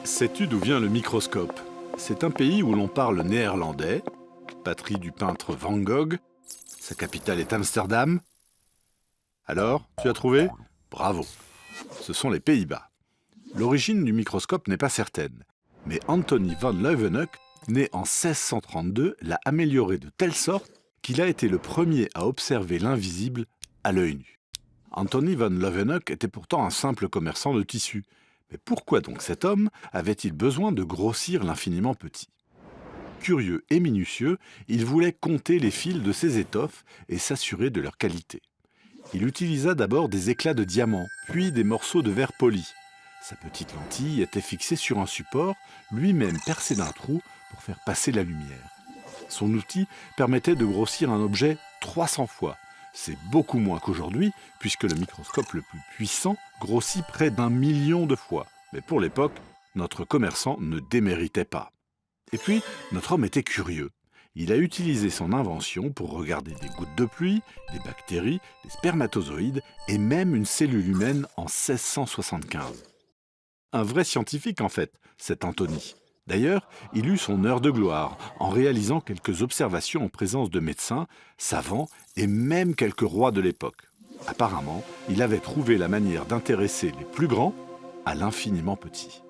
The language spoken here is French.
Sais-tu d'où vient le microscope? C'est un pays où l'on parle néerlandais, patrie du peintre Van Gogh. Sa capitale est Amsterdam. Alors, tu as trouvé? Bravo! Ce sont les Pays-Bas. L'origine du microscope n'est pas certaine, mais Anthony van Leeuwenhoek, né en 1632, l'a amélioré de telle sorte qu'il a été le premier à observer l'invisible à l'œil nu. Anthony van Leeuwenhoek était pourtant un simple commerçant de tissus. Mais pourquoi donc cet homme avait-il besoin de grossir l'infiniment petit? Curieux et minutieux, il voulait compter les fils de ses étoffes et s'assurer de leur qualité. Il utilisa d'abord des éclats de diamant, puis des morceaux de verre poli. Sa petite lentille était fixée sur un support, lui-même percé d'un trou pour faire passer la lumière. Son outil permettait de grossir un objet 300 fois. C'est beaucoup moins qu'aujourd'hui, puisque le microscope le plus puissant grossit près d'1 million de fois. Mais pour l'époque, notre commerçant ne déméritait pas. Et puis, notre homme était curieux. Il a utilisé son invention pour regarder des gouttes de pluie, des bactéries, des spermatozoïdes et même une cellule humaine en 1675. Un vrai scientifique en fait, cet Anthony. D'ailleurs, il eut son heure de gloire en réalisant quelques observations en présence de médecins, savants et même quelques rois de l'époque. Apparemment, il avait trouvé la manière d'intéresser les plus grands à l'infiniment petit.